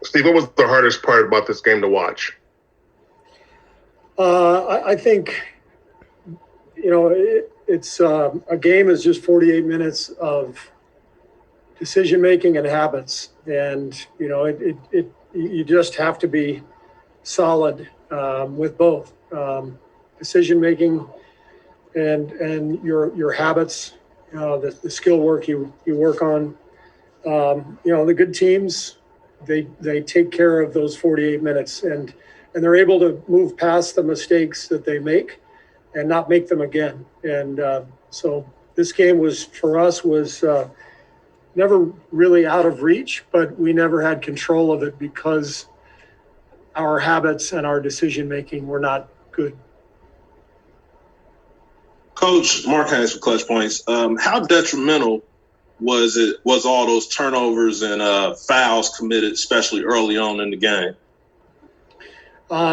Steve, what was the hardest part about this game to watch? I think, it's a game is just 48 minutes of decision making and habits, and you just have to be solid with both decision making and your habits, the skill work you work on. The good teams, they take care of those 48 minutes and they're able to move past the mistakes that they make and not make them again. And so this game for us was never really out of reach, but we never had control of it because our habits and our decision making were not good. Coach, Mark Haynes for Clutch Points. How detrimental was all those turnovers and fouls committed, especially early on in the game?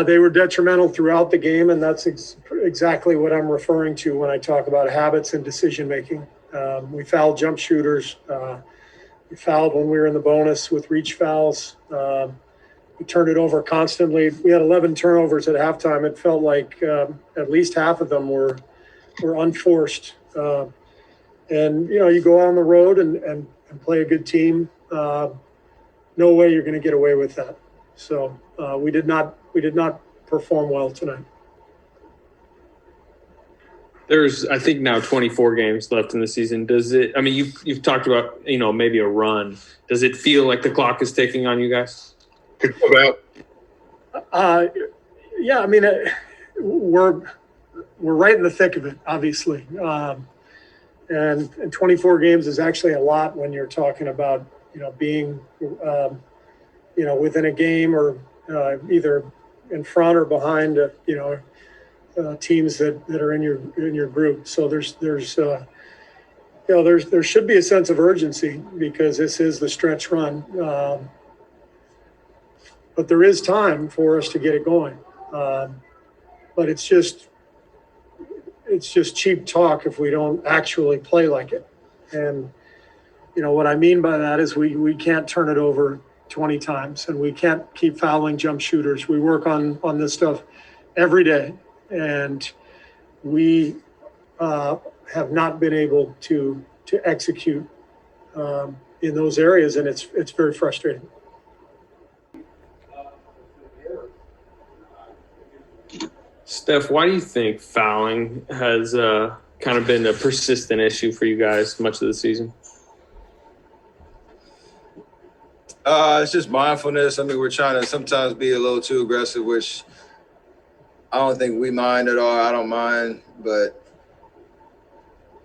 They were detrimental throughout the game, and that's exactly what I'm referring to when I talk about habits and decision making. We fouled jump shooters. We fouled when we were in the bonus with reach fouls. We turned it over constantly. We had 11 turnovers at halftime. It felt like at least half of them were unforced. And you go out on the road and play a good team. No way you're going to get away with that. So we did not perform well tonight. There's, I think, now 24 games left in the season. Does it? I mean, you've talked about maybe a run. Does it feel like the clock is ticking on you guys? Yeah. I mean, we're right in the thick of it, obviously. And 24 games is actually a lot when you're talking about being within a game or either in front or behind teams that are in your group. So there should be a sense of urgency because this is the stretch run. But there is time for us to get it going. But it's just cheap talk if we don't actually play like it. And what I mean by that is we can't turn it over 20 times and we can't keep fouling jump shooters. We work on this stuff every day, and we have not been able to execute in those areas, and it's very frustrating. Steph, why do you think fouling has kind of been a persistent issue for you guys much of the season? It's just mindfulness. I mean, we're trying to sometimes be a little too aggressive, which I don't think we mind at all. I don't mind, but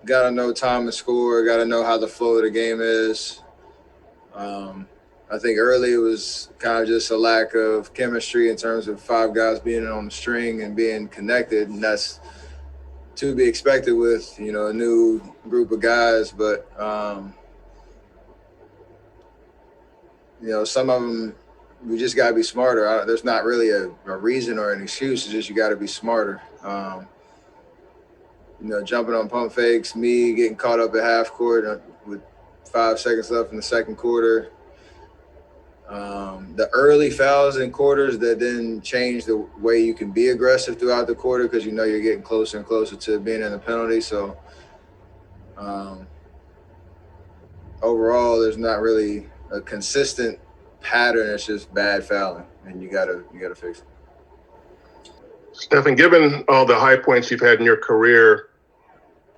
got to know time to score, got to know how the flow of the game is. I think early it was kind of just a lack of chemistry in terms of five guys being on the string and being connected, and that's to be expected with, a new group of guys. But, some of them, we just got to be smarter. There's not really a reason or an excuse. It's just you got to be smarter. Jumping on pump fakes, me getting caught up at half court with 5 seconds left in the second quarter. The early fouls in quarters that then change the way you can be aggressive throughout the quarter because you're getting closer and closer to being in the penalty. So overall, there's not really a consistent pattern. It's just bad fouling, and you gotta fix it. Stephen, given all the high points you've had in your career,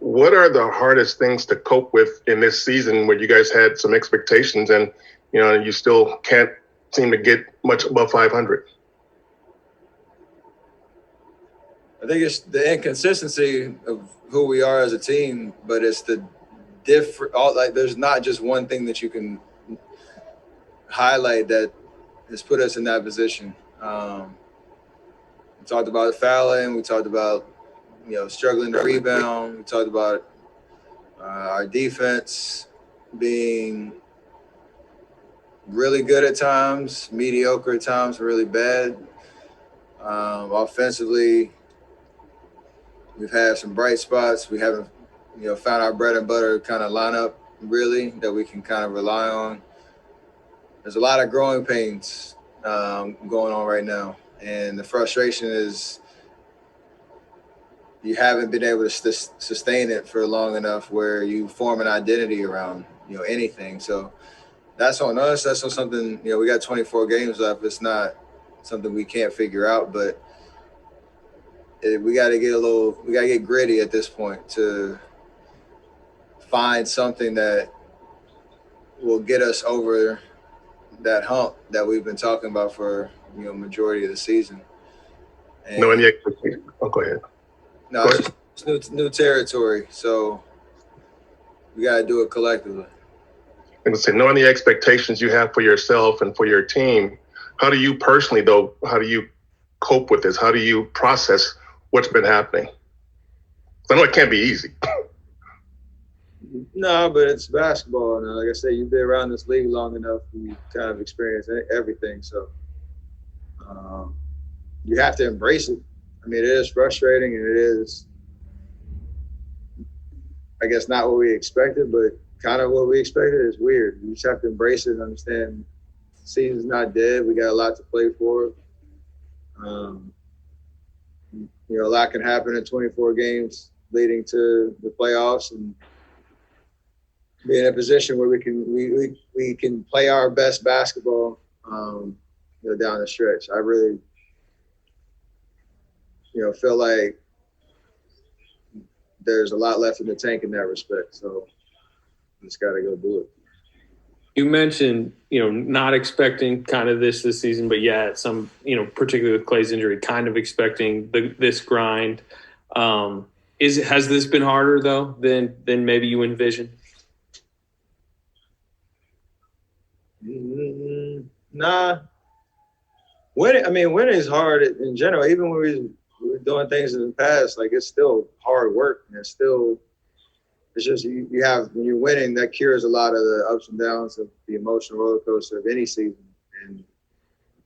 what are the hardest things to cope with in this season where you guys had some expectations and you still can't seem to get much above 500? I think it's the inconsistency of who we are as a team, but it's the different. There's not just one thing that you can highlight that has put us in that position. We talked about fouling. We talked about struggling to rebound. We talked about our defense being really good at times, mediocre at times, really bad. Offensively, we've had some bright spots. We haven't, found our bread and butter kind of lineup really that we can kind of rely on. there's a lot of growing pains going on right now. And the frustration is you haven't been able to sustain it for long enough where you form an identity around, anything. So that's on us. That's on something, we got 24 games left. It's not something we can't figure out, but we got to get gritty at this point to find something that will get us over that hump that we've been talking about for, majority of the season. And Knowing the expectation. Oh, go ahead. no, it's just new territory. So we got to do it collectively. I would say, knowing the expectations you have for yourself and for your team, how do you personally, though, how do you cope with this? How do you process what's been happening? I know it can't be easy. No, but it's basketball. And like I said, you've been around this league long enough, you kind of experience everything. So you have to embrace it. I mean, it is frustrating, and it is, I guess, not what we expected, but kind of what we expected. Is weird. You just have to embrace it and understand the season's not dead. We got a lot to play for. A lot can happen in 24 games leading to the playoffs, and be in a position where we can play our best basketball down the stretch. I really feel like there's a lot left in the tank in that respect. So just got to go do it. You mentioned, not expecting kind of this season, but yeah, some, particularly with Clay's injury, kind of expecting this grind. Has this been harder though than maybe you envisioned? Nah. Winning is hard in general. Even when we were doing things in the past, like, it's still hard work. And it's just you have, when you're winning, that cures a lot of the ups and downs of the emotional roller coaster of any season and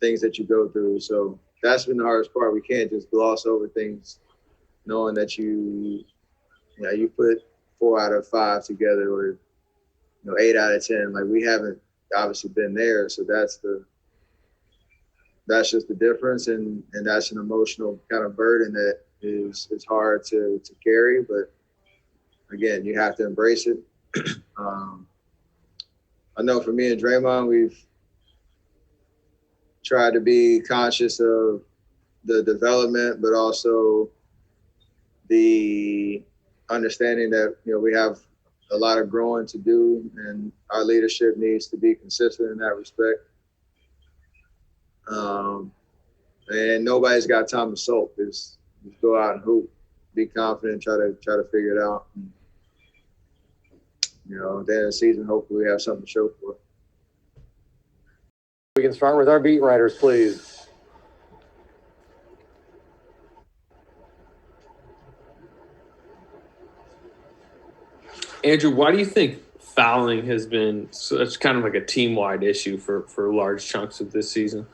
things that you go through. So that's been the hardest part. We can't just gloss over things, knowing that you put 4 out of 5 together, or 8 out of 10. Like, we haven't obviously been there, so that's just the difference, and that's an emotional kind of burden that is hard to carry. But again, you have to embrace it. I know for me and Draymond, we've tried to be conscious of the development, but also the understanding that we have a lot of growing to do, and our leadership needs to be consistent in that respect. And nobody's got time to sulk. Just go out and hoop, be confident, try to figure it out. And, at the end of the season, hopefully we have something to show for it. We can start with our beat writers, please. Andrew, why do you think fouling has been such kind of like a team-wide issue for large chunks of this season?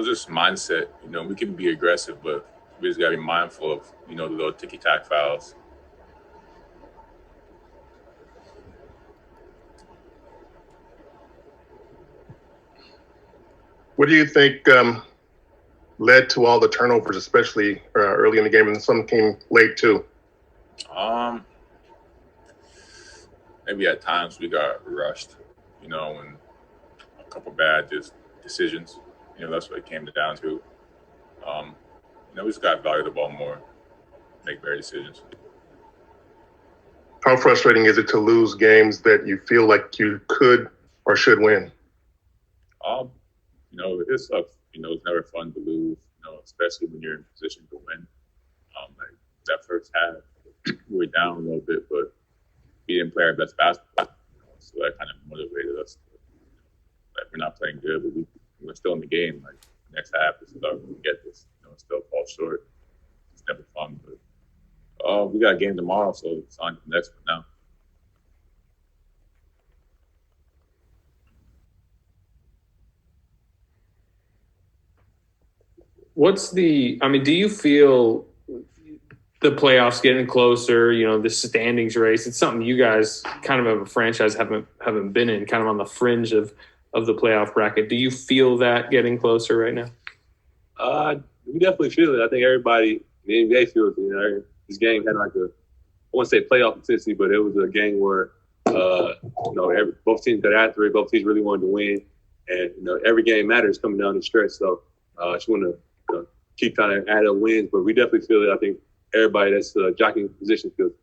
Just mindset. We can be aggressive, but we just gotta be mindful of, the little ticky-tack fouls. What do you think led to all the turnovers, especially early in the game, and some came late too? Maybe at times we got rushed, and a couple bad decisions. That's what it came down to. We just got to value the ball more, make better decisions. How frustrating is it to lose games that you feel like you could or should win? It sucks. It's never fun to lose, especially when you're in a position to win. Like that first half, we were down a little bit, but we didn't play our best basketball. So that kind of motivated us. We're not playing good, but we're still in the game. Like, next half is stuff. We get this. Still fall short. It's never fun, but we got a game tomorrow, so it's on to the next one now. Do you feel the playoffs getting closer, the standings race. It's something you guys kind of a franchise haven't been in, kind of on the fringe of the playoff bracket. Do you feel that getting closer right now? We definitely feel it. I think everybody in the NBA feels it. This game had like I wouldn't say playoff intensity, but it was a game where both teams got after it. Both teams really wanted to win, and every game matters coming down the stretch. So I just want to keep trying to add up wins, but we definitely feel it. I think everybody that's jockeying position feels it.